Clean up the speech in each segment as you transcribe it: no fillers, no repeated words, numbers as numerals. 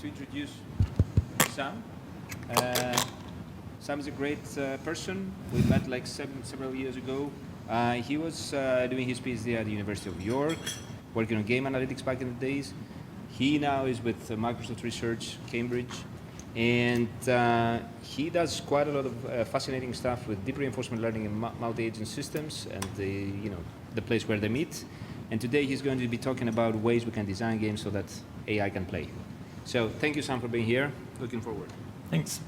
to introduce Sam. Sam is a great person. We met like several years ago. He was doing his PhD at the University of York, working on game analytics back in the days. He now is with Microsoft Research, Cambridge, and he does quite a lot of fascinating stuff with deep reinforcement learning and multi-agent systems, and the place where they meet. And today he's going to be talking about ways we can design games so that AI can play. So thank you, Sam, for being here. Looking forward. Thanks.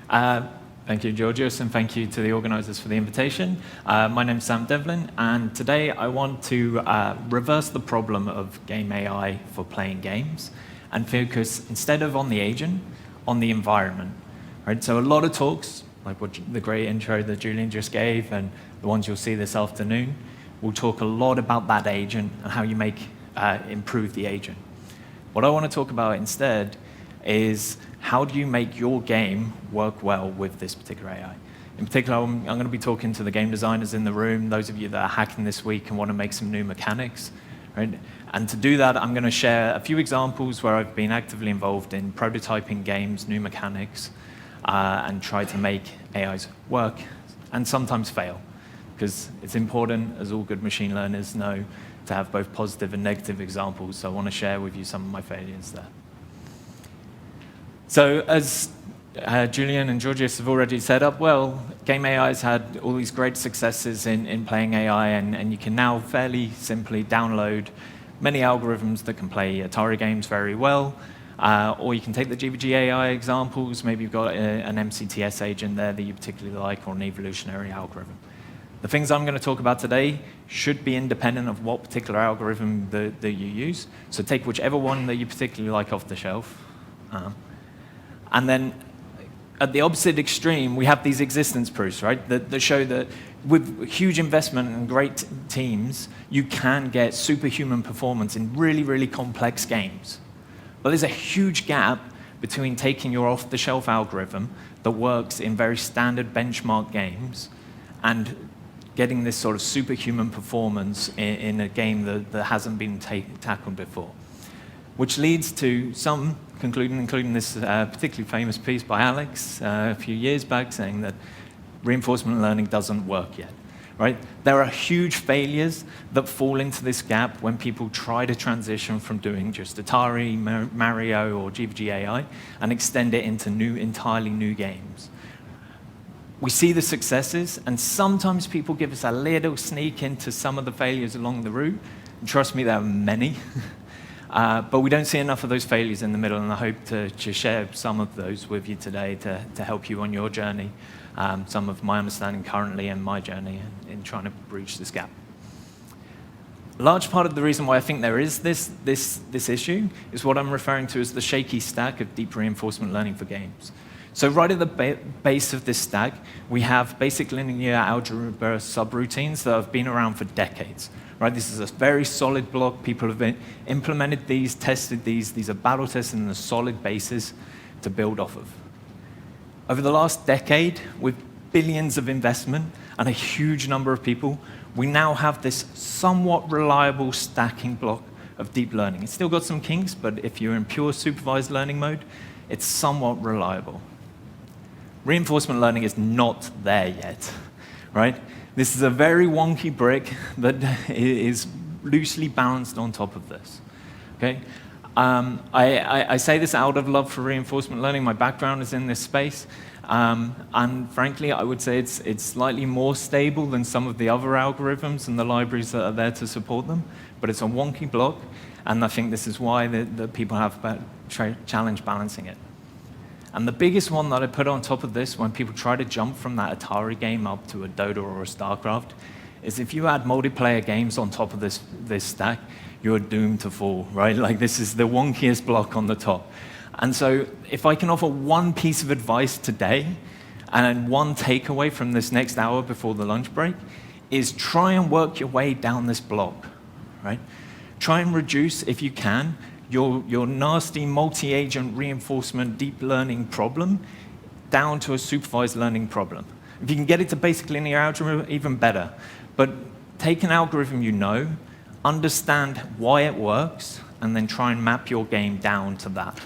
Thank you, Georgios, and thank you to the organizers for the invitation. My name's Sam Devlin, and today I want to reverse the problem of game AI for playing games and focus, instead of on the agent, on the environment. Right? So a lot of talks, like the great intro that Julian just gave and the ones you'll see this afternoon, will talk a lot about that agent and how you improve the agent. What I want to talk about instead is how do you make your game work well with this particular AI. In particular, I'm going to be talking to the game designers in the room, those of you that are hacking this week and want to make some new mechanics. Right? And to do that, I'm going to share a few examples where I've been actively involved in prototyping games, new mechanics, and try to make AIs work and sometimes fail. Because it's important, as all good machine learners know, to have both positive and negative examples. So I want to share with you some of my failures there. So as Julian and Georgios have already set up, well, game AI has had all these great successes in playing AI, and you can now fairly simply download many algorithms that can play Atari games very well, or you can take the GVG AI examples. Maybe you've got an MCTS agent there that you particularly like, or an evolutionary algorithm. The things I'm going to talk about today should be independent of what particular algorithm that you use. So take whichever one that you particularly like off the shelf. And then at the opposite extreme, we have these existence proofs, right, that show that with huge investment and great teams, you can get superhuman performance in really, really complex games. But there's a huge gap between taking your off-the-shelf algorithm that works in very standard benchmark games and getting this sort of superhuman performance in a game that hasn't been tackled before. Which leads to some concluding, including this particularly famous piece by Alex a few years back, saying that reinforcement learning doesn't work yet. Right? There are huge failures that fall into this gap when people try to transition from doing just Atari, Mario, or GVG AI and extend it into entirely new games. We see the successes, and sometimes people give us a little sneak into some of the failures along the route. And trust me, there are many. But we don't see enough of those failures in the middle, and I hope to share some of those with you today to help you on your journey, some of my understanding currently and my journey in trying to breach this gap. A large part of the reason why I think there is this issue is what I'm referring to as the shaky stack of deep reinforcement learning for games. So right at the base of this stack, we have basic linear algebra subroutines that have been around for decades. Right? This is a very solid block. People have implemented these, tested these. These are battle tested and a solid basis to build off of. Over the last decade, with billions of investment and a huge number of people, we now have this somewhat reliable stacking block of deep learning. It's still got some kinks, but if you're in pure supervised learning mode, it's somewhat reliable. Reinforcement learning is not there yet, right? This is a very wonky brick that is loosely balanced on top of this. Okay? I say this out of love for reinforcement learning. My background is in this space. And frankly, I would say it's slightly more stable than some of the other algorithms and the libraries that are there to support them. But it's a wonky block, and I think this is why the people have challenge balancing it. And the biggest one that I put on top of this when people try to jump from that Atari game up to a Dota or a StarCraft is if you add multiplayer games on top of this stack, you're doomed to fall, right? Like this is the wonkiest block on the top. And so if I can offer one piece of advice today and one takeaway from this next hour before the lunch break is try and work your way down this block, right? Try and reduce, if you can, your nasty multi-agent reinforcement deep learning problem down to a supervised learning problem. If you can get it to basic linear algebra, even better. But take an algorithm you know, understand why it works, and then try and map your game down to that.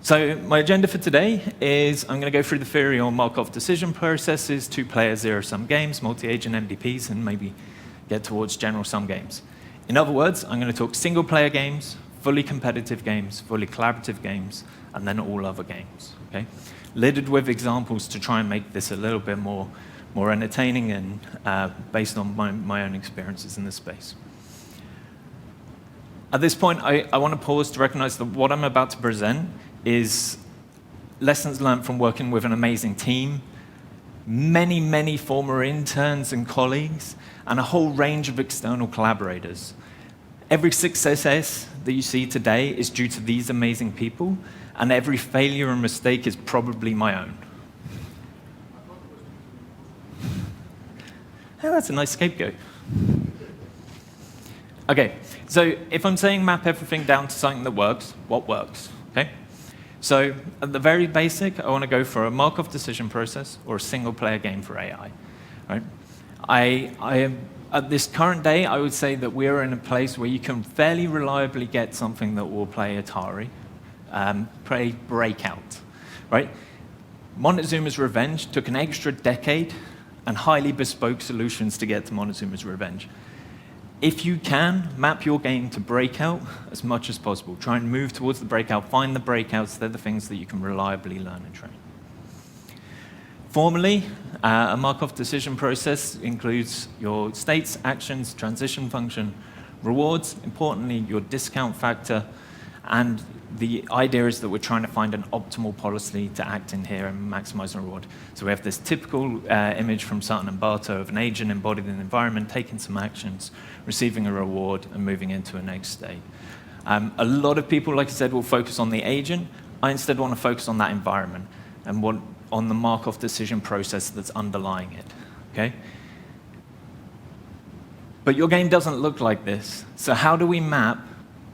So my agenda for today is I'm going to go through the theory on Markov decision processes, two-player zero-sum games, multi-agent MDPs, and maybe get towards general-sum games. In other words, I'm going to talk single-player games, fully competitive games, fully collaborative games, and then all other games. Okay? Littered with examples to try and make this a little bit more entertaining and based on my own experiences in this space. At this point, I want to pause to recognize that what I'm about to present is lessons learned from working with an amazing team, many former interns and colleagues, and a whole range of external collaborators. Every success that you see today is due to these amazing people, and every failure and mistake is probably my own. Oh, that's a nice scapegoat. Okay, so if I'm saying map everything down to something that works, what works? Okay? So at the very basic, I want to go for a Markov decision process or a single-player game for AI. Right? At this current day, I would say that we're in a place where you can fairly reliably get something that will play Atari, play Breakout. Right? Montezuma's Revenge took an extra decade and highly bespoke solutions to get to Montezuma's Revenge. If you can, map your game to Breakout as much as possible. Try and move towards the Breakout. Find the breakouts. They're the things that you can reliably learn and train. Formally, a Markov decision process includes your states, actions, transition function, rewards, importantly, your discount factor, and the idea is that we're trying to find an optimal policy to act in here and maximize the reward. So we have this typical image from Sutton and Bartow of an agent embodied in the environment, taking some actions, receiving a reward, and moving into a next state. A lot of people, like I said, will focus on the agent. I instead want to focus on that environment and on the Markov decision process that's underlying it. Okay? But your game doesn't look like this. So how do we map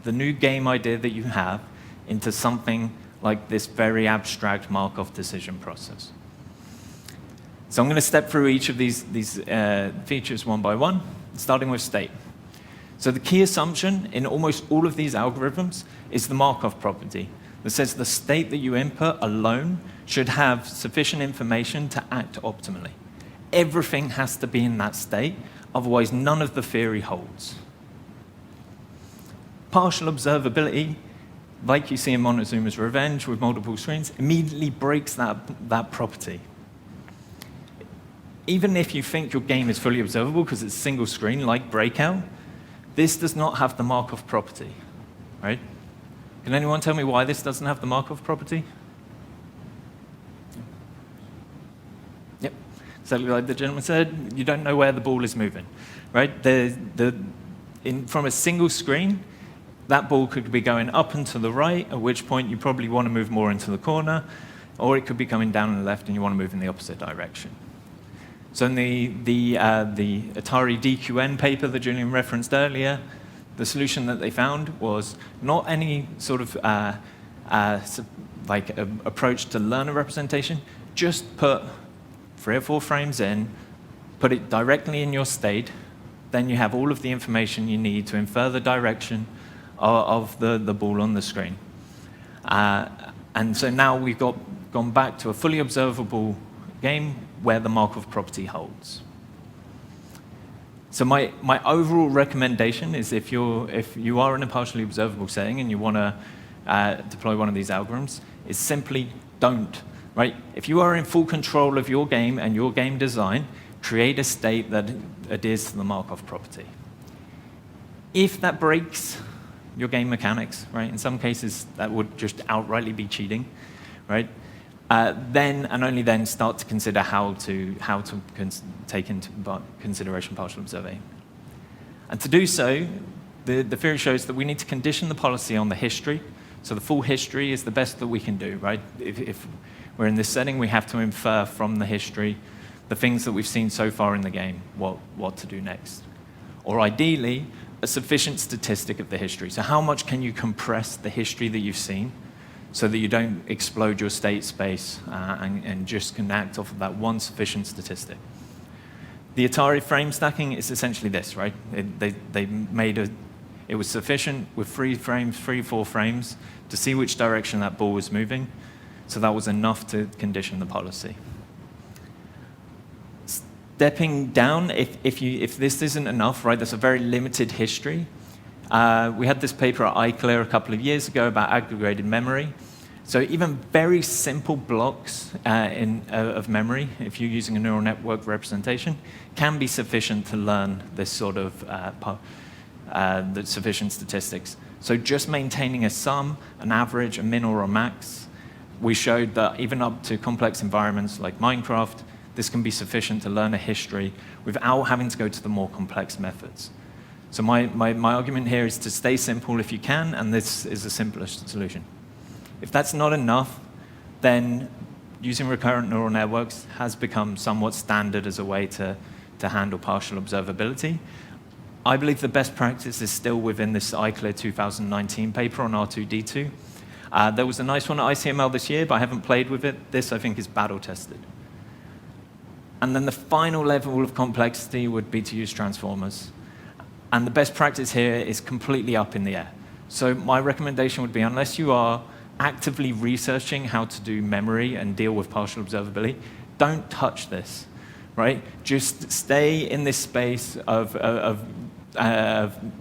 the new game idea that you have into something like this very abstract Markov decision process? So I'm going to step through each of these features one by one, starting with state. So the key assumption in almost all of these algorithms is the Markov property that says the state that you input alone should have sufficient information to act optimally. Everything has to be in that state, otherwise none of the theory holds. Partial observability, like you see in Montezuma's Revenge with multiple screens, immediately breaks that property. Even if you think your game is fully observable because it's single screen like Breakout, this does not have the Markov property, right? Can anyone tell me why this doesn't have the Markov property? Yep, exactly like the gentleman said, you don't know where the ball is moving, right? From a single screen, that ball could be going up and to the right, at which point you probably want to move more into the corner, or it could be coming down and left and you want to move in the opposite direction. So in the Atari DQN paper that Julian referenced earlier, the solution that they found was not any sort of approach to learner representation, just put 3 or 4 frames in, put it directly in your state, then you have all of the information you need to infer the direction of the ball on the screen. And so now we've gone back to a fully observable game where the Markov property holds. So my overall recommendation is if you are in a partially observable setting and you want to deploy one of these algorithms, is simply don't. Right? If you are in full control of your game and your game design, create a state that adheres to the Markov property. If that breaks your game mechanics, right? In some cases, that would just outrightly be cheating, right? Then and only then start to consider how to take into consideration partial observation. And to do so, the theory shows that we need to condition the policy on the history. So the full history is the best that we can do, right? If we're in this setting, we have to infer from the history the things that we've seen so far in the game, what to do next. Or ideally, a sufficient statistic of the history. So how much can you compress the history that you've seen so that you don't explode your state space and just can act off of that one sufficient statistic? The Atari frame stacking is essentially this, right? They made It was sufficient with 3 frames, 4 frames, to see which direction that ball was moving. So that was enough to condition the policy. Stepping down, if this isn't enough, right, there's a very limited history. We had this paper at iClear a couple of years ago about aggregated memory. So even very simple blocks of memory, if you're using a neural network representation, can be sufficient to learn this sort of the sufficient statistics. So just maintaining a sum, an average, a min or a max, we showed that even up to complex environments like Minecraft, this can be sufficient to learn a history without having to go to the more complex methods. So my argument here is to stay simple if you can, and this is the simplest solution. If that's not enough, then using recurrent neural networks has become somewhat standard as a way to handle partial observability. I believe the best practice is still within this iClear 2019 paper on R2-D2. There was a nice one at ICML this year, but I haven't played with it. This, I think, is battle-tested. And then the final level of complexity would be to use transformers. And the best practice here is completely up in the air. So my recommendation would be, unless you are actively researching how to do memory and deal with partial observability, don't touch this, right? Just stay in this space of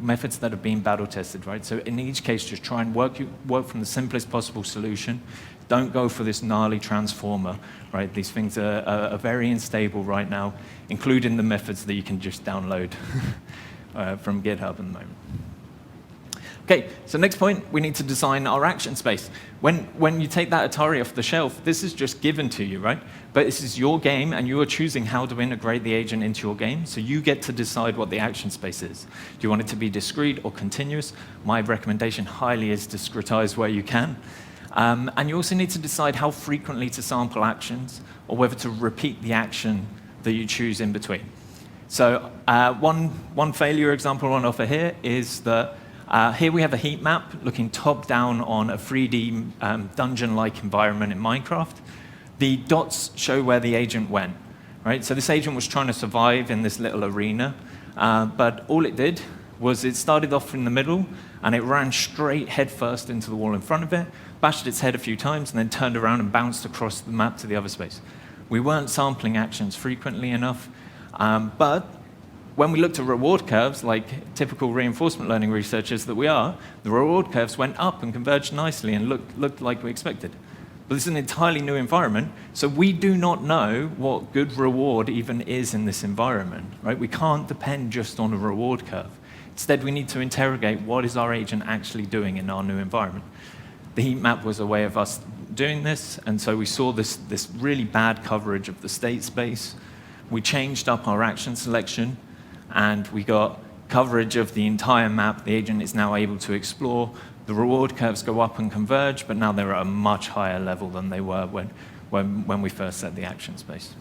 methods that have been battle tested, right? So in each case, just try and work from the simplest possible solution. Don't go for this gnarly transformer, right? These things are very unstable right now, including the methods that you can just download from GitHub at the moment. Okay, so next point, we need to design our action space. When you take that Atari off the shelf, this is just given to you, right? But this is your game, and you are choosing how to integrate the agent into your game, so you get to decide what the action space is. Do you want it to be discrete or continuous? My recommendation highly is discretize where you can. And you also need to decide how frequently to sample actions, or whether to repeat the action that you choose in between. So one failure example on offer here is that here we have a heat map looking top-down on a 3D dungeon-like environment in Minecraft. The dots show where the agent went, right? So this agent was trying to survive in this little arena, but all it did was it started off in the middle, and it ran straight headfirst into the wall in front of it, bashed its head a few times, and then turned around and bounced across the map to the other space. We weren't sampling actions frequently enough, but when we looked at reward curves, like typical reinforcement learning researchers that we are, the reward curves went up and converged nicely and looked like we expected. But this is an entirely new environment, so we do not know what good reward even is in this environment, right? We can't depend just on a reward curve. Instead, we need to interrogate what is our agent actually doing in our new environment. The heat map was a way of us doing this, and so we saw this really bad coverage of the state space. We changed up our action selection, and we got coverage of the entire map the agent is now able to explore. The reward curves go up and converge, but now they're at a much higher level than they were when we first set the action space.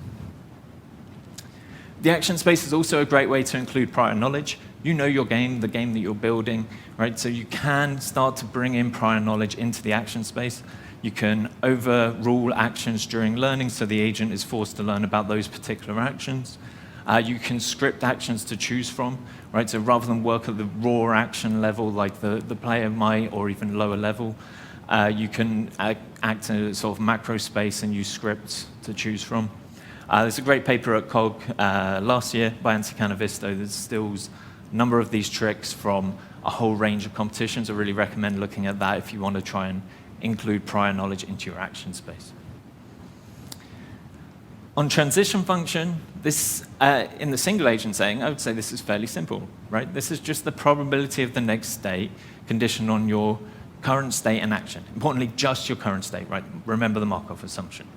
The action space is also a great way to include prior knowledge. You know your game, the game that you're building, right? So you can start to bring in prior knowledge into the action space. You can overrule actions during learning, so the agent is forced to learn about those particular actions. You can script actions to choose from, right? So rather than work at the raw action level like the player might, or even lower level, you can act in a sort of macro space and use scripts to choose from. There's a great paper at COG last year by Antti Canavisto that distills a number of these tricks from a whole range of competitions. I really recommend looking at that if you want to try and include prior knowledge into your action space. On transition function, this in the single agent setting, I would say this is fairly simple, right? This is just the probability of the next state conditioned on your current state and action. Importantly, just your current state, right? Remember the Markov assumption.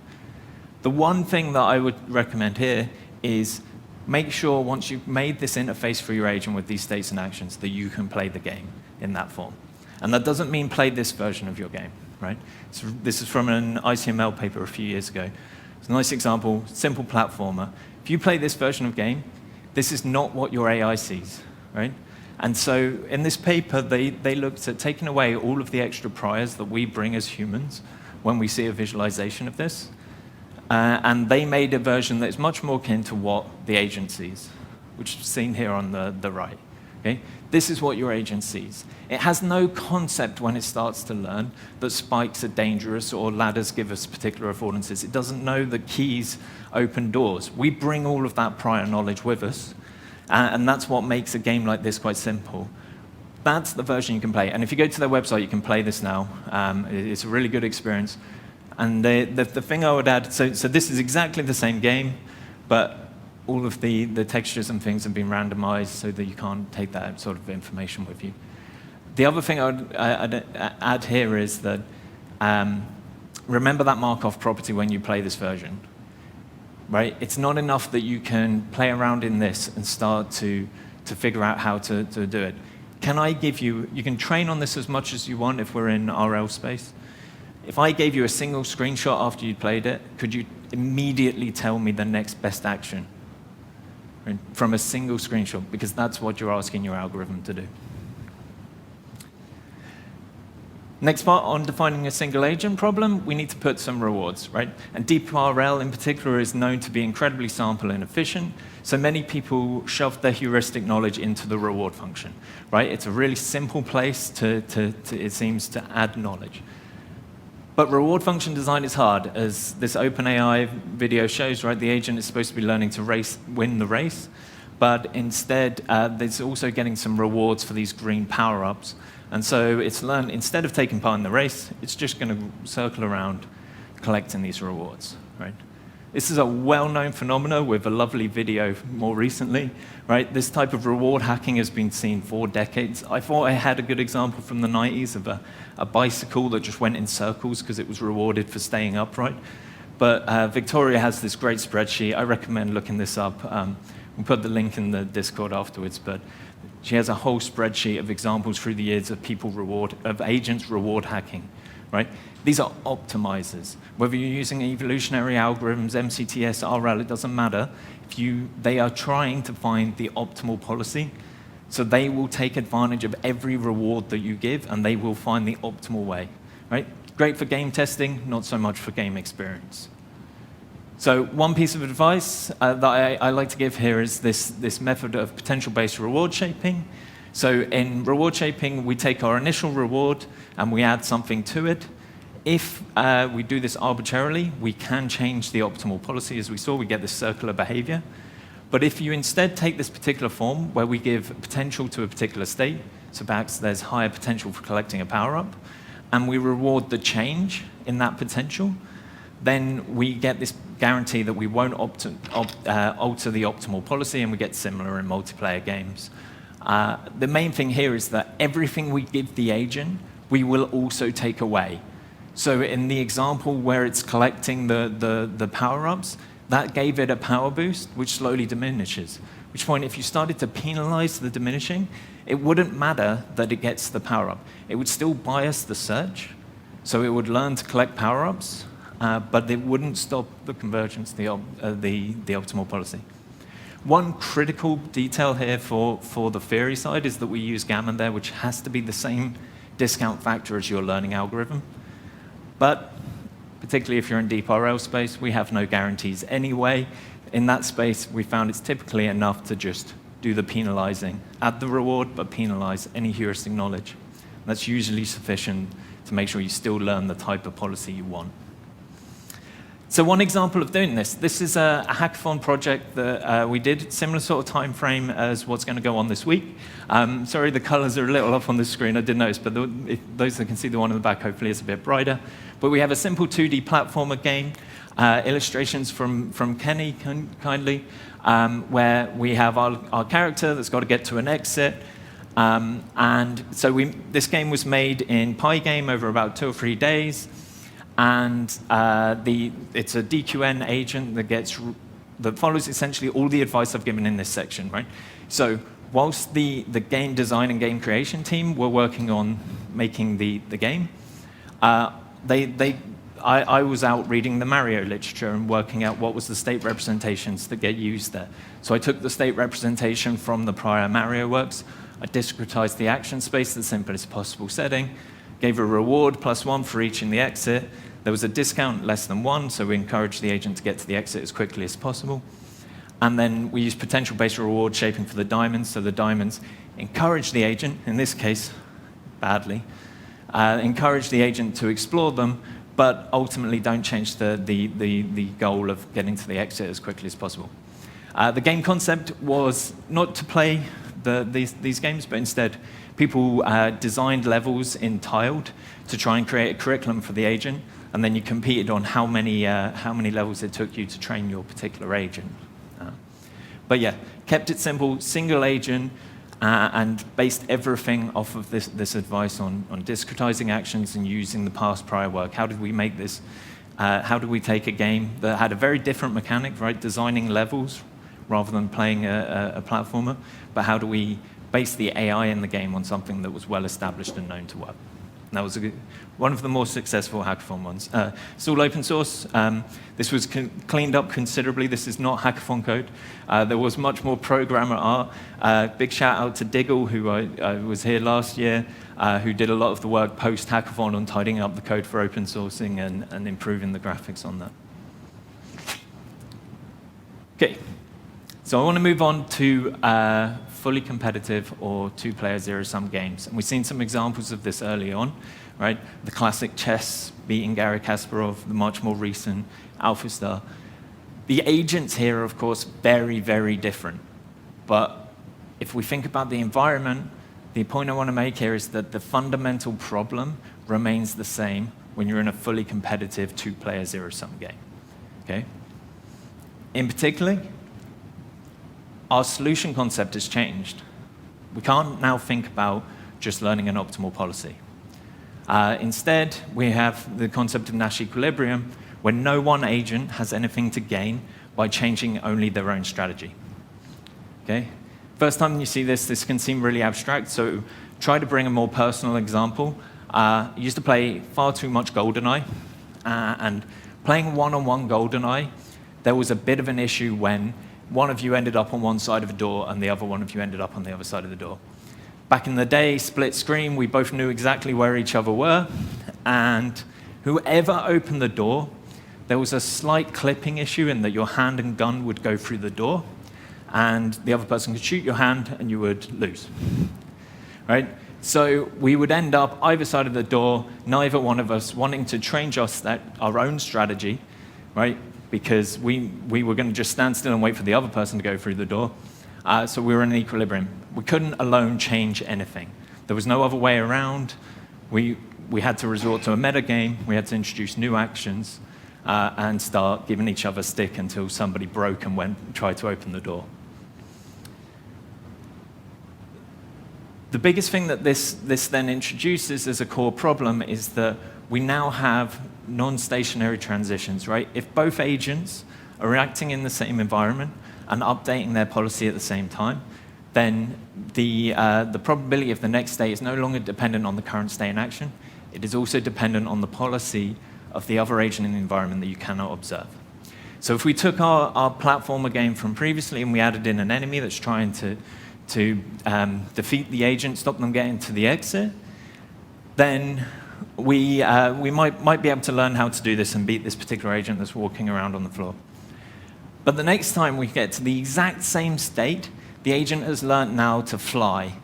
The one thing that I would recommend here is make sure once you've made this interface for your agent with these states and actions that you can play the game in that form. And that doesn't mean play this version of your game, right? So this is from an ICML paper a few years ago. It's a nice example, simple platformer. If you play this version of game, this is not what your AI sees, right? And so in this paper, they looked at taking away all of the extra priors that we bring as humans when we see a visualization of this. And they made a version that is much more akin to what the agent sees, which is seen here on the right. Okay? This is what your agent sees. It has no concept when it starts to learn that spikes are dangerous or ladders give us particular affordances. It doesn't know that keys open doors. We bring all of that prior knowledge with us, and that's what makes a game like this quite simple. That's the version you can play. And if you go to their website, you can play this now. It's a really good experience. And the thing I would add, so this is exactly the same game, but all of the textures and things have been randomized so that you can't take that sort of information with you. The other thing I'd add here is that remember that Markov property when you play this version. Right? It's not enough that you can play around in this and start to figure out how to do it. Can I give you can train on this as much as you want if we're in RL space. If I gave you a single screenshot after you'd played it, could you immediately tell me the next best action? Right? From a single screenshot, because that's what you're asking your algorithm to do. Next part, on defining a single agent problem, we need to put some rewards, right? And DeepRL in particular is known to be incredibly sample inefficient, so many people shove their heuristic knowledge into the reward function, right? It's a really simple place to it seems, to add knowledge. But reward function design is hard, as this OpenAI video shows, right? The agent is supposed to be learning to win the race, but instead, it's also getting some rewards for these green power-ups. And so it's learned, instead of taking part in the race, it's just going to circle around collecting these rewards, right? This is a well-known phenomenon with a lovely video more recently, right? This type of reward hacking has been seen for decades. I thought I had a good example from the 90s of a bicycle that just went in circles because it was rewarded for staying upright. But Victoria has this great spreadsheet. I recommend looking this up. We'll put the link in the Discord afterwards, but she has a whole spreadsheet of examples through the years of agents reward hacking, right? These are optimizers. Whether you're using evolutionary algorithms, MCTS, RL, it doesn't matter. They are trying to find the optimal policy, so they will take advantage of every reward that you give, and they will find the optimal way, right? Great for game testing, not so much for game experience. So one piece of advice that I like to give here is this method of potential-based reward shaping. So in reward shaping, we take our initial reward and we add something to it. If we do this arbitrarily, we can change the optimal policy. As we saw, we get this circular behavior. But if you instead take this particular form where we give potential to a particular state, so perhaps there's higher potential for collecting a power-up, and we reward the change in that potential, then we get this guarantee that we won't alter the optimal policy, and we get similar in multiplayer games. The main thing here is that everything we give the agent, we will also take away. So in the example where it's collecting the power-ups, that gave it a power boost, which slowly diminishes. At which point, if you started to penalize the diminishing, it wouldn't matter that it gets the power-up. It would still bias the search, so it would learn to collect power-ups, but it wouldn't stop the convergence, the optimal policy. One critical detail here for the theory side is that we use gamma there, which has to be the same discount factor as your learning algorithm. But particularly if you're in DeepRL space, we have no guarantees anyway. In that space, we found it's typically enough to just do the penalizing. Add the reward, but penalize any heuristic knowledge. And that's usually sufficient to make sure you still learn the type of policy you want. So one example of doing this is a hackathon project that we did, similar sort of time frame as what's going to go on this week. Sorry, the colors are a little off on the screen, I did notice, but those that can see the one in the back, hopefully it's a bit brighter. But we have a simple 2D platformer game, illustrations from Kenny, kindly, where we have our character that's got to get to an exit. And so this game was made in Pygame over about 2 or 3 days. And it's a DQN agent that follows essentially all the advice I've given in this section, right? So whilst the game design and game creation team were working on making the game, I was out reading the Mario literature and working out what was the state representations that get used there. So I took the state representation from the prior Mario works, I discretized the action space to the simplest possible setting, gave a reward +1 for reaching the exit. There was a discount less than 1, so we encouraged the agent to get to the exit as quickly as possible. And then we used potential-based reward shaping for the diamonds. So the diamonds, encourage the agent, in this case, badly, encourage the agent to explore them, but ultimately don't change the goal of getting to the exit as quickly as possible. The game concept was not to play these games, but instead people designed levels in tiled to try and create a curriculum for the agent, and then you competed on how many levels it took you to train your particular agent. But yeah, kept it simple, single agent, and based everything off of this advice on discretizing actions and using the past prior work. How did we make this? How did we take a game that had a very different mechanic, right? Designing levels rather than playing a platformer, but how do we base the AI in the game on something that was well established and known to work? And that was one of the more successful hackathon ones. It's all open source. This was cleaned up considerably. This is not hackathon code. There was much more programmer art. Big shout out to Diggle, who I was here last year, who did a lot of the work post-hackathon on tidying up the code for open sourcing and improving the graphics on that. Okay, so I want to move on to fully competitive or two-player zero-sum games. And we've seen some examples of this early on, right? The classic chess beating Garry Kasparov, the much more recent AlphaStar. The agents here are, of course, very, very different. But if we think about the environment, the point I want to make here is that the fundamental problem remains the same when you're in a fully competitive two-player zero-sum game, okay? In particular, our solution concept has changed. We can't now think about just learning an optimal policy. Instead, we have the concept of Nash equilibrium, where no one agent has anything to gain by changing only their own strategy. Okay? First time you see this can seem really abstract, so try to bring a more personal example. I used to play far too much GoldenEye, and playing one-on-one GoldenEye, there was a bit of an issue when one of you ended up on one side of a door and the other one of you ended up on the other side of the door. Back in the day, split screen, we both knew exactly where each other were, and whoever opened the door, there was a slight clipping issue in that your hand and gun would go through the door, and the other person could shoot your hand and you would lose, right? So we would end up either side of the door, neither one of us wanting to change our own strategy, right? Because we were going to just stand still and wait for the other person to go through the door. So we were in an equilibrium. We couldn't alone change anything. There was no other way around. We had to resort to a meta game. We had to introduce new actions and start giving each other stick until somebody broke and tried to open the door. The biggest thing that this then introduces as a core problem is that we now have non-stationary transitions, right? If both agents are acting in the same environment and updating their policy at the same time, then the probability of the next state is no longer dependent on the current state in action. It is also dependent on the policy of the other agent in the environment that you cannot observe. So if we took our platformer game from previously and we added in an enemy that's trying to defeat the agent, stop them getting to the exit, then we might be able to learn how to do this and beat this particular agent that's walking around on the floor. But the next time we get to the exact same state, the agent has learned now to fly,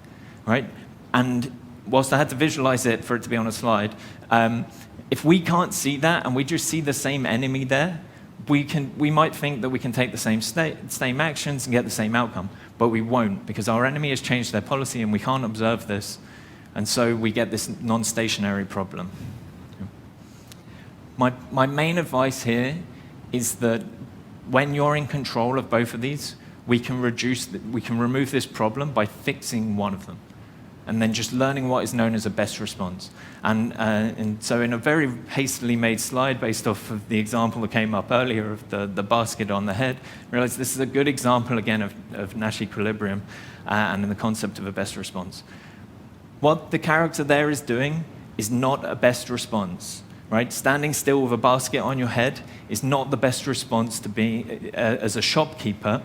right? And whilst I had to visualize it for it to be on a slide, if we can't see that and we just see the same enemy there, we might think that we can take the same actions and get the same outcome, but we won't, because our enemy has changed their policy and we can't observe this, and so we get this non-stationary problem. My main advice here is that when you're in control of both of these, we can remove this problem by fixing one of them, and then just learning what is known as a best response. And so in a very hastily made slide based off of the example that came up earlier of the basket on the head, I realized this is a good example, again, of Nash equilibrium and in the concept of a best response. What the character there is doing is not a best response, right? Standing still with a basket on your head is not the best response to be as a shopkeeper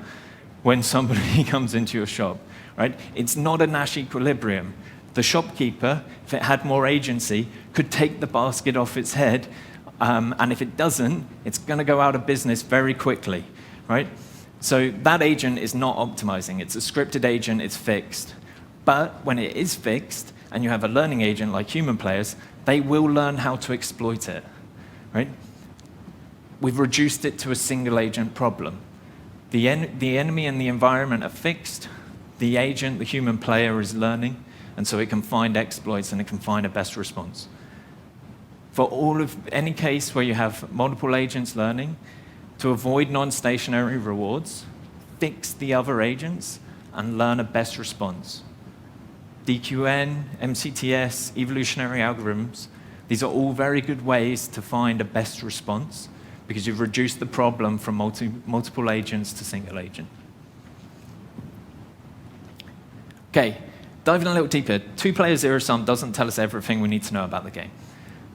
when somebody comes into your shop, right? It's not a Nash equilibrium. The shopkeeper, if it had more agency, could take the basket off its head, and if it doesn't, it's going to go out of business very quickly, right? So that agent is not optimizing. It's a scripted agent. It's fixed. But when it is fixed, and you have a learning agent like human players, they will learn how to exploit it, right? We've reduced it to a single agent problem. The enemy and the environment are fixed. The agent, the human player, is learning, and so it can find exploits and it can find a best response. For any case where you have multiple agents learning, to avoid non-stationary rewards, fix the other agents and learn a best response. DQN, MCTS, evolutionary algorithms, these are all very good ways to find a best response because you've reduced the problem from multiple agents to single agent. Okay, diving a little deeper, two-player zero-sum doesn't tell us everything we need to know about the game.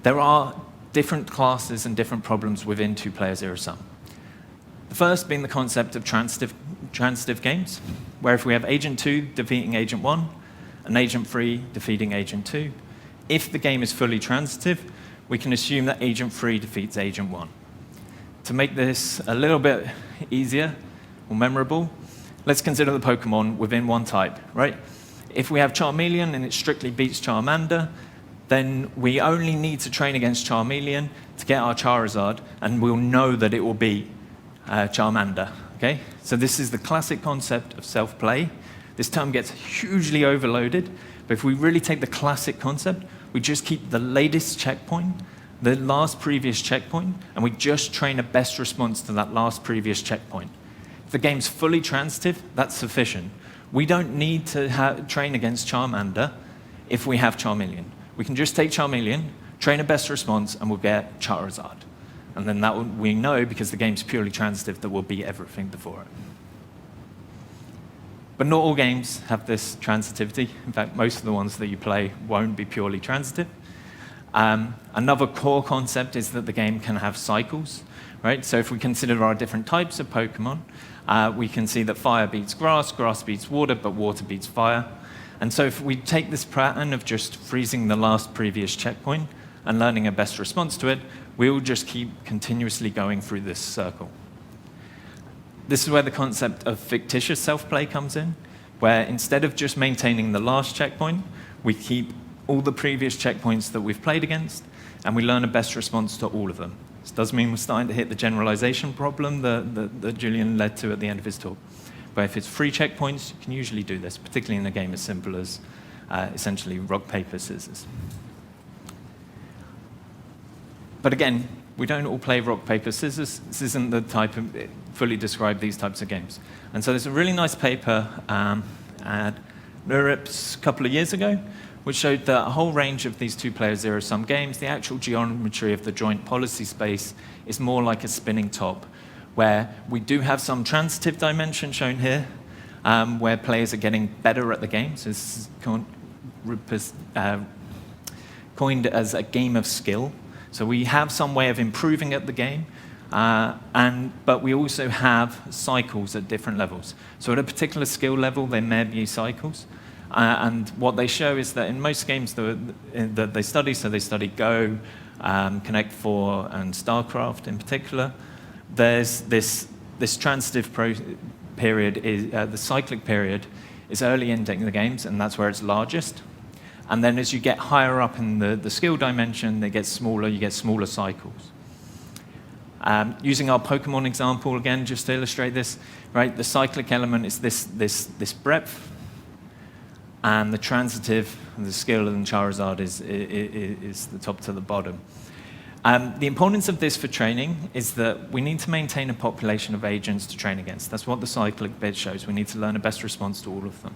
There are different classes and different problems within two-player zero-sum. The first being the concept of transitive games, where if we have agent 2 defeating agent 1, and agent 3 defeating agent 2, if the game is fully transitive, we can assume that agent 3 defeats agent 1. To make this a little bit easier or memorable, let's consider the Pokemon within one type, right? If we have Charmeleon and it strictly beats Charmander, then we only need to train against Charmeleon to get our Charizard, and we'll know that it will beat Charmander, okay? So this is the classic concept of self-play. This term gets hugely overloaded, but if we really take the classic concept, we just keep the latest checkpoint, the last previous checkpoint, and we just train a best response to that last previous checkpoint. If the game's fully transitive, that's sufficient. We don't need to train against Charmander if we have Charmeleon. We can just take Charmeleon, train a best response, and we'll get Charizard. And then we know, because the game's purely transitive, that we'll beat everything before it. But not all games have this transitivity. In fact, most of the ones that you play won't be purely transitive. Another core concept is that the game can have cycles, right? So if we consider our different types of Pokemon, we can see that fire beats grass, grass beats water, but water beats fire. And so if we take this pattern of just freezing the last previous checkpoint and learning a best response to it, we'll just keep continuously going through this circle. This is where the concept of fictitious self-play comes in, where instead of just maintaining the last checkpoint, we keep all the previous checkpoints that we've played against, and we learn a best response to all of them. This does mean we're starting to hit the generalization problem that Julian led to at the end of his talk. But if it's free checkpoints, you can usually do this, particularly in a game as simple as essentially rock, paper, scissors. But again, we don't all play rock, paper, scissors. This isn't the type of fully describe these types of games. And so there's a really nice paper at NeurIPS a couple of years ago, which showed that a whole range of these two-player zero-sum games, the actual geometry of the joint policy space is more like a spinning top, where we do have some transitive dimension shown here, where players are getting better at the game. So this is coined as a game of skill. So we have some way of improving at the game, but we also have cycles at different levels. So at a particular skill level, there may be cycles. And what they show is that in most games that they study, so they study Go, Connect 4, and StarCraft in particular, there's this transitive period, the cyclic period, is early in the games, and that's where it's largest. And then as you get higher up in the skill dimension, it gets smaller, you get smaller cycles. Using our Pokemon example again, just to illustrate this, right? The cyclic element is this breadth, and the transitive, the skill and Charizard is the top to the bottom. The importance of this for training is that we need to maintain a population of agents to train against. That's what the cyclic bit shows. We need to learn a best response to all of them.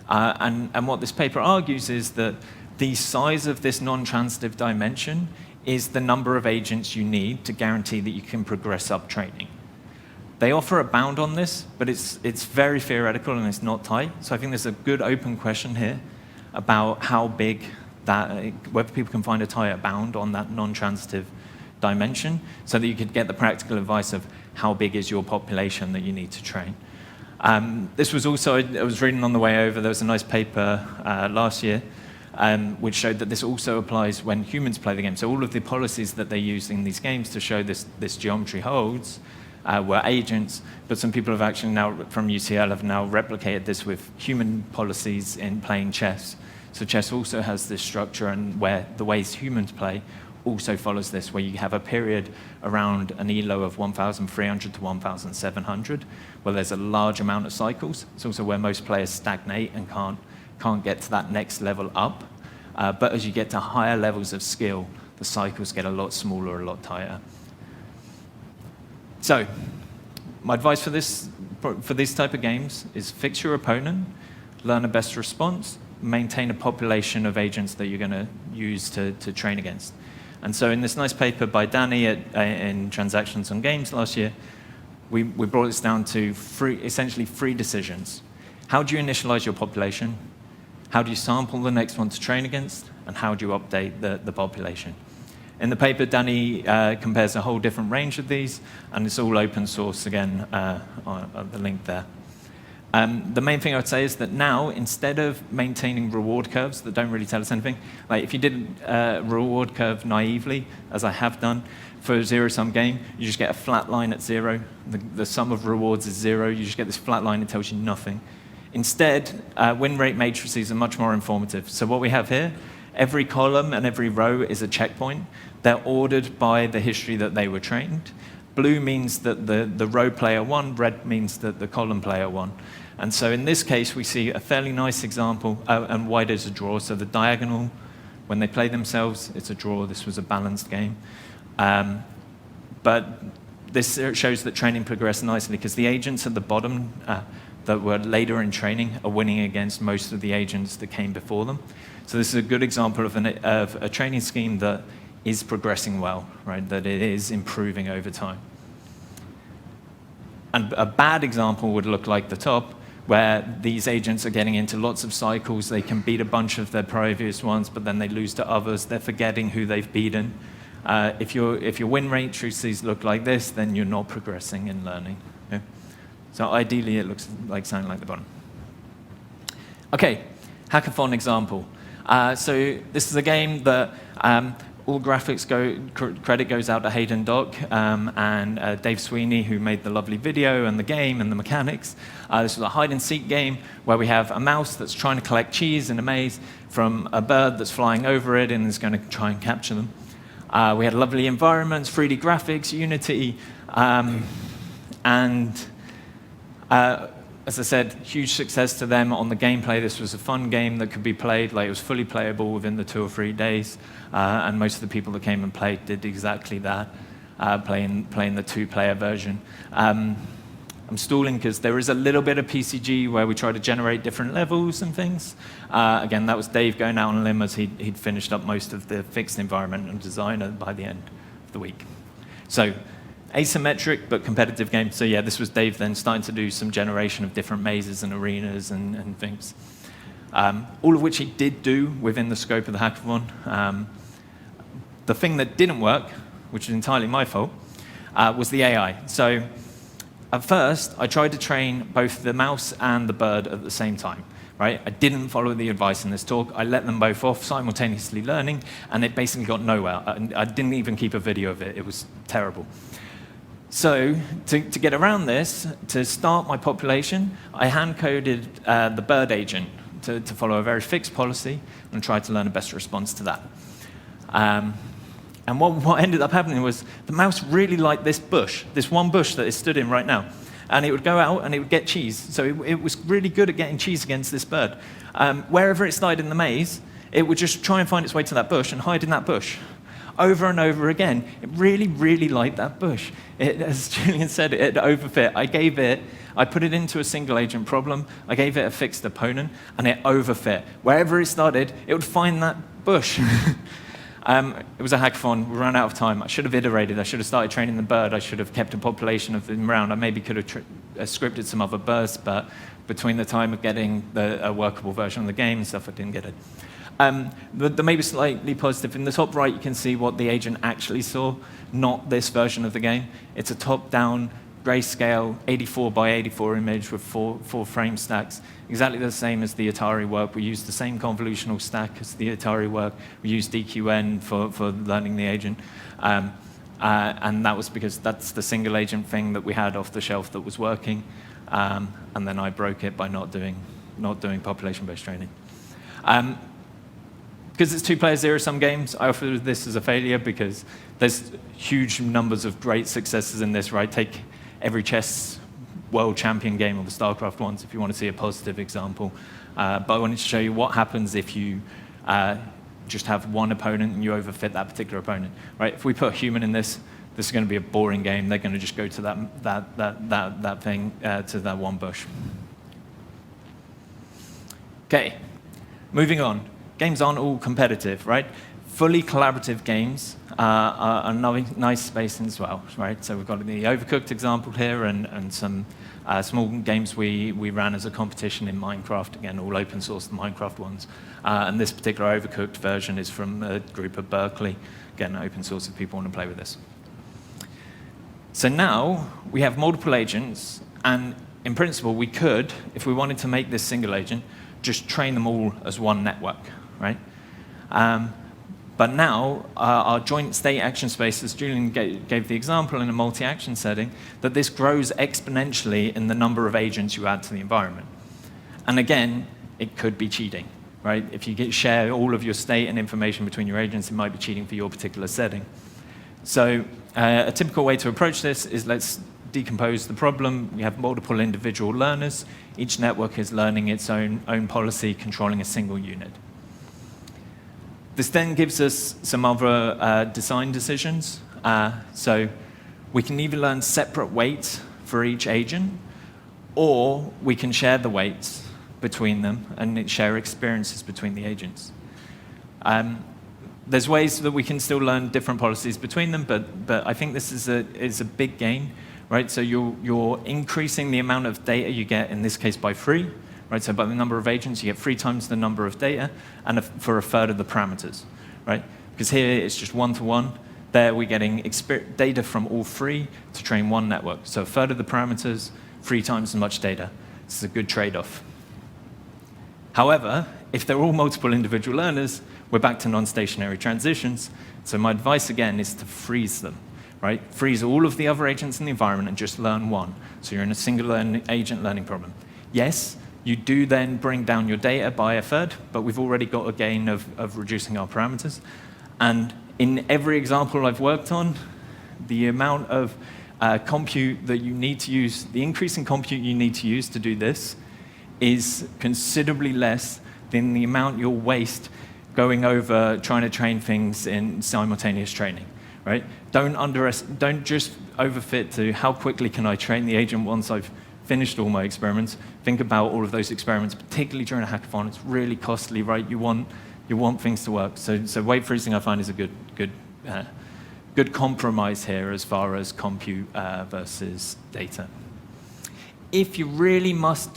And what this paper argues is that the size of this non-transitive dimension is the number of agents you need to guarantee that you can progress up training. They offer a bound on this, but it's very theoretical and it's not tight. So I think there's a good open question here about how big whether people can find a tighter bound on that non-transitive dimension so that you could get the practical advice of how big is your population that you need to train. This was also, I was reading on the way over, there was a nice paper last year which showed that this also applies when humans play the game. So all of the policies that they use in these games to show this geometry holds were agents, but some people have actually now, from UCL, have now replicated this with human policies in playing chess. So chess also has this structure, and where the ways humans play also follows this, where you have a period around an elo of 1,300 to 1,700, where there's a large amount of cycles. It's also where most players stagnate and can't get to that next level up. But as you get to higher levels of skill, the cycles get a lot smaller, a lot tighter. So my advice for these type of games is fix your opponent, learn a best response, maintain a population of agents that you're going to use to train against. And so in this nice paper by Danny in Transactions on Games last year, we brought this down to essentially three decisions. How do you initialize your population? How do you sample the next one to train against? And how do you update the population? In the paper, Danny compares a whole different range of these, and it's all open source again on the link there. The main thing I would say is that now, instead of maintaining reward curves that don't really tell us anything, like if you did a reward curve naively, as I have done, for a zero-sum game, you just get a flat line at 0. The sum of rewards is 0. You just get this flat line that tells you nothing. Instead, win rate matrices are much more informative. So what we have here, every column and every row is a checkpoint. They're ordered by the history that they were trained. Blue means that the row player won, red means that the column player won. And so in this case, we see a fairly nice example, and white is a draw. So the diagonal, when they play themselves, it's a draw. This was a balanced game. But this shows that training progressed nicely, because the agents at the bottom that were later in training are winning against most of the agents that came before them. So this is a good example of a training scheme that is progressing well, right? That it is improving over time. And a bad example would look like the top, where these agents are getting into lots of cycles. They can beat a bunch of their previous ones, but then they lose to others. They're forgetting who they've beaten. If your win rate matrices look like this, then you're not progressing in learning. Okay? So ideally, it looks like something like the bottom. Okay, hackathon example. So this is a game that all graphics credit goes out to Hayden Dock and Dave Sweeney, who made the lovely video and the game and the mechanics. This was a hide-and-seek game where we have a mouse that's trying to collect cheese in a maze from a bird that's flying over it and is going to try and capture them. We had lovely environments, 3D graphics, Unity, and as I said, huge success to them on the gameplay. This was a fun game that could be played. Like, it was fully playable within the 2 or 3 days, and most of the people that came and played did exactly that, playing the 2-player version. I'm stalling because there is a little bit of PCG where we try to generate different levels and things. Again, that was Dave going out on a limb, as he'd finished up most of the fixed environment and design by the end of the week. So, asymmetric but competitive game. So yeah, this was Dave then starting to do some generation of different mazes and arenas and things. All of which he did do within the scope of the hackathon. The thing that didn't work, which is entirely my fault, was the AI. So at first, I tried to train both the mouse and the bird at the same time. Right? I didn't follow the advice in this talk. I let them both off, simultaneously learning, and it basically got nowhere. I didn't even keep a video of it. It was terrible. So to get around this, to start my population, I hand-coded the bird agent to follow a very fixed policy and try to learn a best response to that. And what ended up happening was the mouse really liked this bush, this one bush that it stood in right now. And it would go out and it would get cheese. So it was really good at getting cheese against this bird. Wherever it started in the maze, it would just try and find its way to that bush and hide in that bush. Over and over again. It really, really liked that bush. As Julian said, it overfit. I put it into a single agent problem, I gave it a fixed opponent, and it overfit. Wherever it started, it would find that bush. It was a hackathon, we ran out of time. I should have iterated, I should have started training the bird, I should have kept a population of them around. I maybe could have scripted some other bursts, but between the time of getting a workable version of the game and stuff, I didn't get it. The maybe slightly positive, in the top right you can see what the agent actually saw, not this version of the game. It's a top-down, grayscale, 84 by 84 image with four frame stacks, exactly the same as the Atari work. We used the same convolutional stack as the Atari work. We used DQN for learning the agent. And that was because that's the single agent thing that we had off the shelf that was working. And then I broke it by not doing population-based training. Because it's 2-player zero-sum games, I offer this as a failure because there's huge numbers of great successes in this, right? Take every chess world champion game or the StarCraft ones if you want to see a positive example. But I wanted to show you what happens if you just have one opponent and you overfit that particular opponent, right? If we put a human in this is going to be a boring game. They're going to just go to that thing, to that one bush. Okay, moving on. Games aren't all competitive, right? Fully collaborative games are a nice space as well, right? So we've got the Overcooked example here and some small games we ran as a competition in Minecraft, again, all open source, the Minecraft ones. And this particular Overcooked version is from a group at Berkeley, again, open source if people want to play with this. So now we have multiple agents, and in principle, we could, if we wanted to make this single agent, just train them all as one network, right? But now, our joint state action space, as Julian gave the example in a multi-action setting, that this grows exponentially in the number of agents you add to the environment. And again, it could be cheating, right? If you share all of your state and information between your agents, it might be cheating for your particular setting. So a typical way to approach this is let's decompose the problem. We have multiple individual learners. Each network is learning its own policy, controlling a single unit. This then gives us some other design decisions. So we can either learn separate weights for each agent, or we can share the weights between them and share experiences between the agents. There's ways that we can still learn different policies between them, but I think this is a big gain, right? So you're increasing the amount of data you get, in this case by 3, right? So by the number of agents, you get 3 times the number of data, and for a third of the parameters, right? Because here it's just 1-to-1. There we're getting data from all 3 to train one network. So a third of the parameters, 3 times as much data. This is a good trade-off. However, if they're all multiple individual learners, we're back to non-stationary transitions. So my advice, again, is to freeze them, right? Freeze all of the other agents in the environment and just learn one. So you're in a single agent learning problem. Yes, you do then bring down your data by a third, but we've already got a gain of reducing our parameters. And in every example I've worked on, the amount of compute that you need to use, the increase in compute you need to use to do this is considerably less than the amount you'll waste going over trying to train things in simultaneous training, right? Don't just overfit to how quickly can I train the agent once I've finished all my experiments. Think about all of those experiments, particularly during a hackathon. It's really costly, right? You want things to work. So weight freezing, I find, is a good compromise here as far as compute versus data. If you really must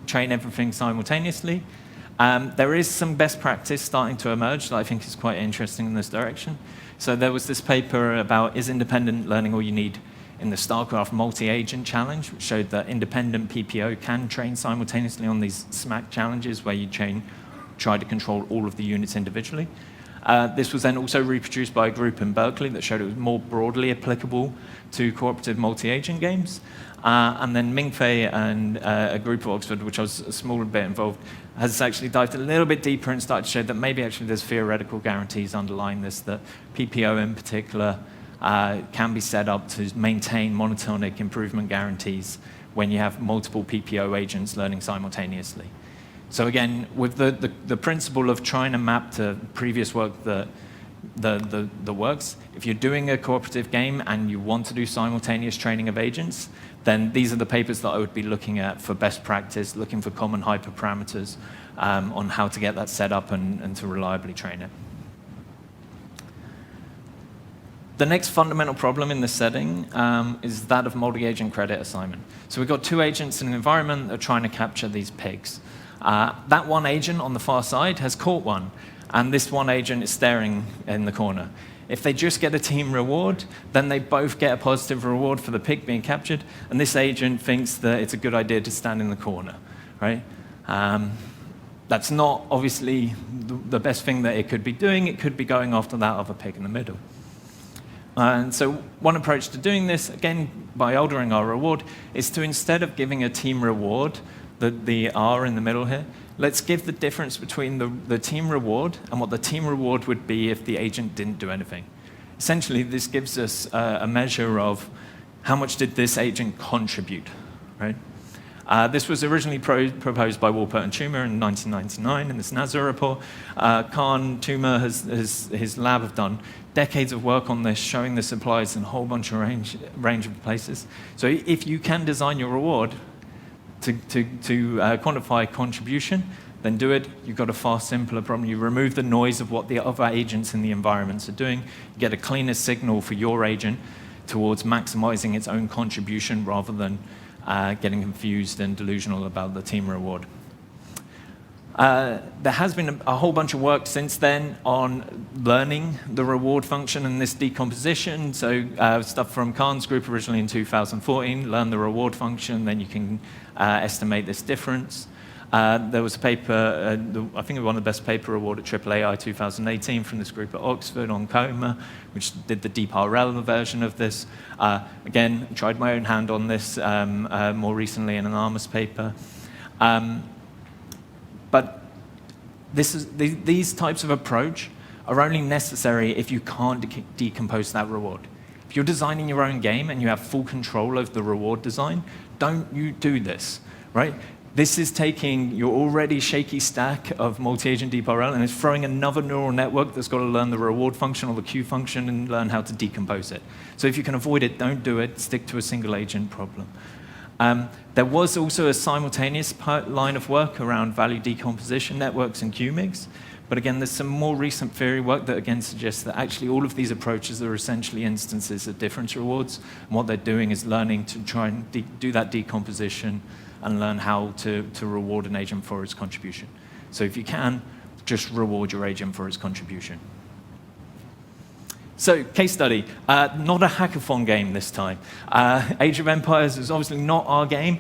train everything simultaneously, there is some best practice starting to emerge that I think is quite interesting in this direction. So there was this paper about, is independent learning all you need, in the StarCraft multi-agent challenge, which showed that independent PPO can train simultaneously on these SMAC challenges where you try to control all of the units individually. This was then also reproduced by a group in Berkeley that showed it was more broadly applicable to cooperative multi-agent games. And then Mingfei and a group at Oxford, which I was a small bit involved, has actually dived a little bit deeper and started to show that maybe actually there's theoretical guarantees underlying this, that PPO in particular can be set up to maintain monotonic improvement guarantees when you have multiple PPO agents learning simultaneously. So again, with the principle of trying to map to previous work that works, if you're doing a cooperative game and you want to do simultaneous training of agents, then these are the papers that I would be looking at for best practice, looking for common hyperparameters on how to get that set up and to reliably train it. The next fundamental problem in this setting is that of multi-agent credit assignment. So we've got 2 agents in an environment that are trying to capture these pigs. That one agent on the far side has caught one, and this one agent is staring in the corner. If they just get a team reward, then they both get a positive reward for the pig being captured, and this agent thinks that it's a good idea to stand in the corner, right? That's not obviously the best thing that it could be doing. It could be going after that other pig in the middle. And so one approach to doing this, again, by altering our reward, is to instead of giving a team reward, the R in the middle here, let's give the difference between the team reward and what the team reward would be if the agent didn't do anything. Essentially, this gives us a measure of how much did this agent contribute, right? This was originally proposed by Walpert and Toomer in 1999 in this NASA report. Khan, Toomer, his lab have done decades of work on this, showing this applies in a whole bunch of range of places. So if you can design your reward to quantify contribution, then do it. You've got a far simpler problem. You remove the noise of what the other agents in the environments are doing. You get a cleaner signal for your agent towards maximizing its own contribution rather than getting confused and delusional about the team reward. There has been a whole bunch of work since then on learning the reward function and this decomposition. So stuff from Khan's group originally in 2014, learn the reward function, then you can estimate this difference. There was a paper, I think it was one of the best paper awarded at AAAI 2018 from this group at Oxford on Coma, which did the deep RL version of this. Again, tried my own hand on this more recently in an Armus paper. But these types of approach are only necessary if you can't decompose that reward. If you're designing your own game and you have full control of the reward design, don't you do this, right? This is taking your already shaky stack of multi-agent deep RL and it's throwing another neural network that's got to learn the reward function or the queue function and learn how to decompose it. So if you can avoid it, don't do it. Stick to a single agent problem. There was also a simultaneous line of work around value decomposition networks and QMIGs. But again, there's some more recent theory work that again suggests that actually all of these approaches are essentially instances of difference rewards. And what they're doing is learning to try and do that decomposition and learn how to reward an agent for its contribution. So if you can, just reward your agent for its contribution. So, case study, not a hackathon game this time. Age of Empires is obviously not our game.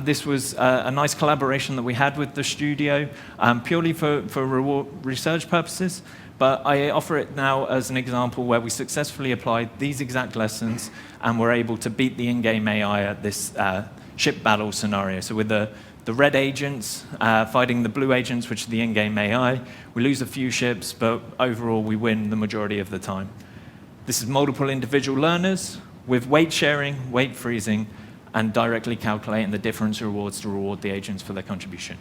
This was a nice collaboration that we had with the studio, purely for reward research purposes. But I offer it now as an example where we successfully applied these exact lessons and were able to beat the in-game AI at this ship battle scenario. So with the red agents fighting the blue agents, which are the in-game AI, we lose a few ships, but overall we win the majority of the time. This is multiple individual learners with weight sharing, weight freezing, and directly calculating the difference rewards to reward the agents for their contribution.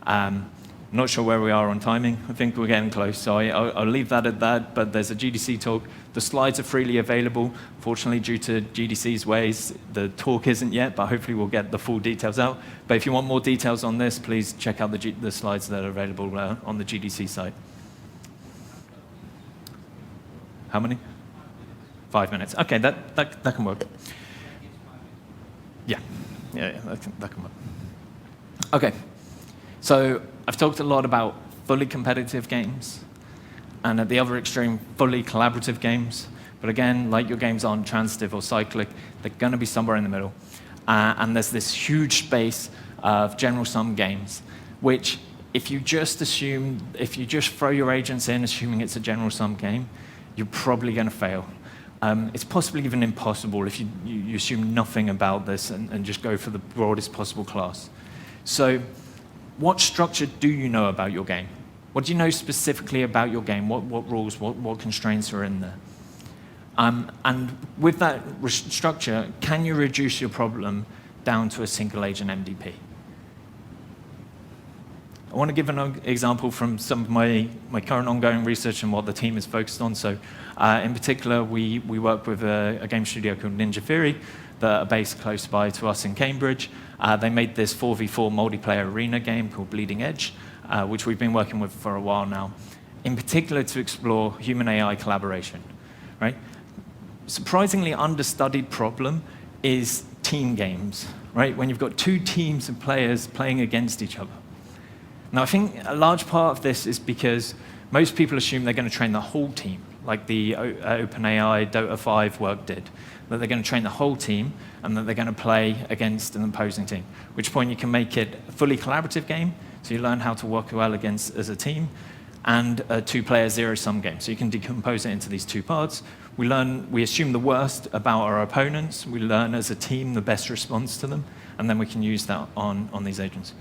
Not sure where we are on timing. I think we're getting close, so I'll leave that at that, but there's a GDC talk. The slides are freely available. Fortunately, due to GDC's ways, the talk isn't yet, but hopefully we'll get the full details out. But if you want more details on this, please check out the slides that are available on the GDC site. How many? 5 minutes. Okay, that can work. Yeah, that can work. Okay, so I've talked a lot about fully competitive games, and at the other extreme, fully collaborative games. But again, like your games aren't transitive or cyclic, they're going to be somewhere in the middle. And there's this huge space of general sum games, which if you just throw your agents in, assuming it's a general sum game, you're probably going to fail. It's possibly even impossible if you assume nothing about this and just go for the broadest possible class. So what structure do you know about your game? What do you know specifically about your game? What rules, what constraints are in there? And with that structure, can you reduce your problem down to a single agent MDP? I want to give an example from some of my current ongoing research and what the team is focused on. So in particular, we work with a game studio called Ninja Theory that are based close by to us in Cambridge. They made this 4v4 multiplayer arena game called Bleeding Edge, which we've been working with for a while now, in particular to explore human-AI collaboration, right? Surprisingly understudied problem is team games, right? When you've got two teams of players playing against each other. Now, I think a large part of this is because most people assume they're going to train the whole team, like the OpenAI Dota 5 work did, that they're going to train the whole team and that they're going to play against an opposing team, at which point you can make it a fully collaborative game, so you learn how to work well as a team, and a two-player zero-sum game. So you can decompose it into these two parts. We assume the worst about our opponents. We learn as a team the best response to them, and then we can use that on these agents.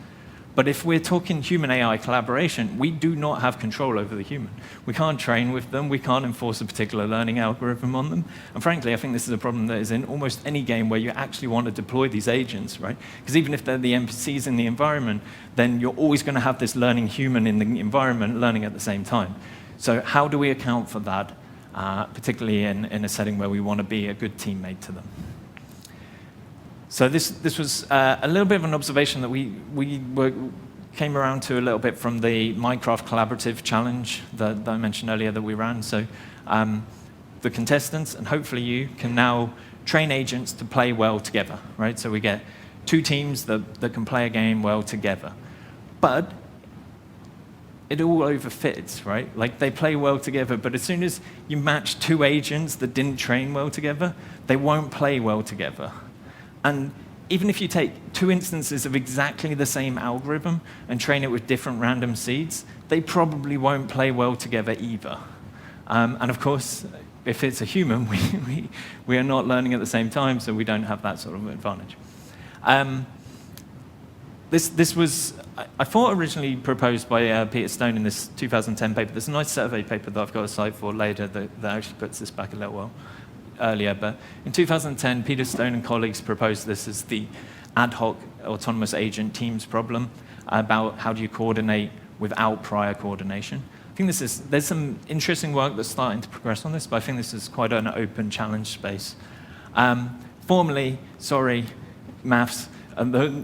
But if we're talking human-AI collaboration, we do not have control over the human. We can't train with them. We can't enforce a particular learning algorithm on them. And frankly, I think this is a problem that is in almost any game where you actually want to deploy these agents, right? Because even if they're the NPCs in the environment, then you're always going to have this learning human in the environment learning at the same time. So how do we account for that, particularly in a setting where we want to be a good teammate to them? So this was a little bit of an observation that we came around to a little bit from the Minecraft collaborative challenge that I mentioned earlier that we ran. So the contestants, and hopefully you, can now train agents to play well together, right? So we get two teams that can play a game well together. But it all overfits, right? Like, they play well together, but as soon as you match two agents that didn't train well together, they won't play well together. And even if you take two instances of exactly the same algorithm and train it with different random seeds, they probably won't play well together either. And of course, if it's a human, we are not learning at the same time, so we don't have that sort of advantage. This was, I thought, originally proposed by Peter Stone in this 2010 paper. There's a nice survey paper that I've got a cite for later that actually puts this back a little while earlier. But in 2010, Peter Stone and colleagues proposed this as the ad hoc autonomous agent teams problem about how do you coordinate without prior coordination. I think there's some interesting work that's starting to progress on this, but I think this is quite an open challenge space. Formally, sorry, maths,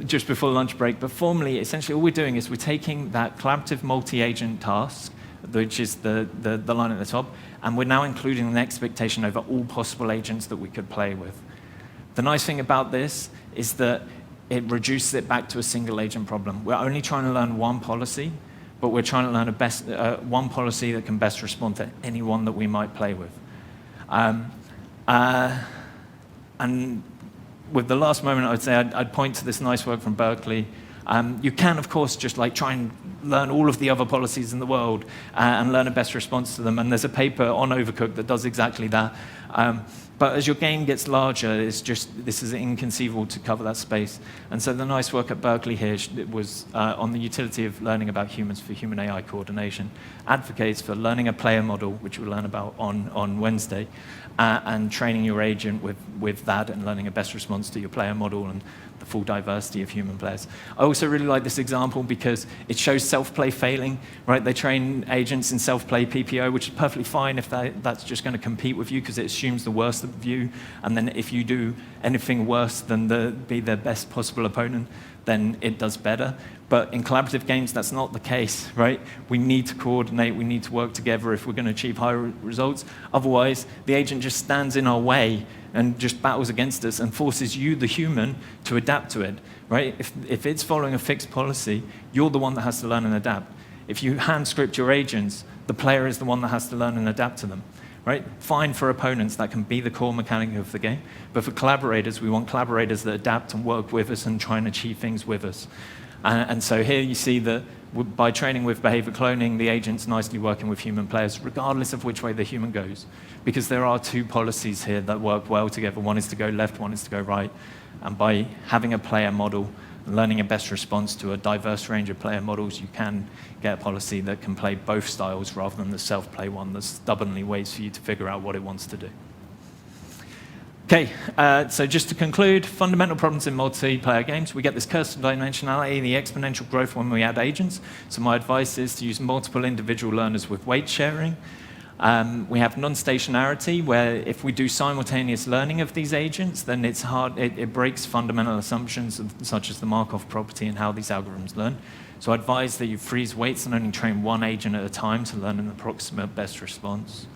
just before lunch break, but formally, essentially all we're doing is we're taking that collaborative multi-agent task, which is the line at the top, and we're now including an expectation over all possible agents that we could play with. The nice thing about this is that it reduces it back to a single agent problem. We're only trying to learn one policy, but we're trying to learn one policy that can best respond to anyone that we might play with. And with the last moment, I would say I'd point to this nice work from Berkeley. You can, of course, just try and learn all of the other policies in the world and learn a best response to them. And there's a paper on Overcooked that does exactly that. But as your game gets larger, this is inconceivable to cover that space. And so the nice work at Berkeley here was on the utility of learning about humans for human-AI coordination, advocates for learning a player model, which we'll learn about on Wednesday, and training your agent with that and learning a best response to your player model and the full diversity of human players. I also really like this example because it shows self-play failing, right? They train agents in self-play PPO, which is perfectly fine if that's just going to compete with you because it assumes the worst of you, and then if you do anything worse than be their best possible opponent, then it does better. But in collaborative games, that's not the case, right? We need to coordinate, we need to work together if we're going to achieve higher results. Otherwise, the agent just stands in our way and just battles against us and forces you, the human, to adapt to it, right? If it's following a fixed policy, you're the one that has to learn and adapt. If you hand script your agents, the player is the one that has to learn and adapt to them, right? Fine for opponents, that can be the core mechanic of the game. But for collaborators, we want collaborators that adapt and work with us and try and achieve things with us. And so here you see that by training with behavior cloning, the agent's nicely working with human players, regardless of which way the human goes. Because there are two policies here that work well together. One is to go left, one is to go right. And by having a player model, learning a best response to a diverse range of player models, you can get a policy that can play both styles rather than the self-play one that stubbornly waits for you to figure out what it wants to do. Okay, so just to conclude, fundamental problems in multiplayer games. We get this cursor dimensionality, the exponential growth when we add agents. So my advice is to use multiple individual learners with weight sharing. We have non-stationarity, where if we do simultaneous learning of these agents, then it's hard, it breaks fundamental assumptions such as the Markov property and how these algorithms learn. So I advise that you freeze weights and only train one agent at a time to learn an approximate best response.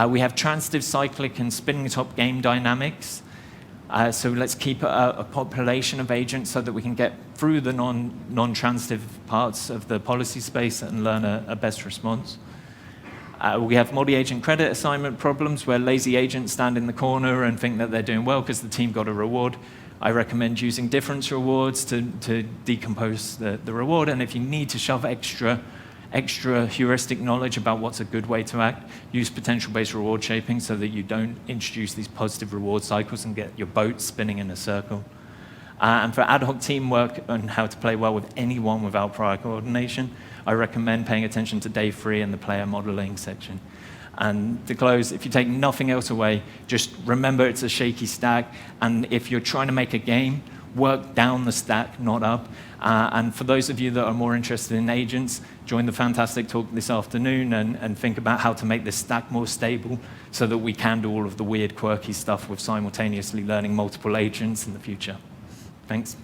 We have transitive, cyclic, and spinning top game dynamics. So let's keep a population of agents so that we can get through the non-transitive parts of the policy space and learn a best response. We have multi-agent credit assignment problems where lazy agents stand in the corner and think that they're doing well because the team got a reward. I recommend using difference rewards to decompose the reward. And if you need to shove extra extra heuristic knowledge about what's a good way to act. Use potential-based reward shaping so that you don't introduce these positive reward cycles and get your boat spinning in a circle. And for ad hoc teamwork and how to play well with anyone without prior coordination, I recommend paying attention to day 3 in the player modeling section. And to close, if you take nothing else away, just remember it's a shaky stack, and if you're trying to make a game, work down the stack, not up. And for those of you that are more interested in agents, join the fantastic talk this afternoon and think about how to make this stack more stable so that we can do all of the weird, quirky stuff with simultaneously learning multiple agents in the future. Thanks.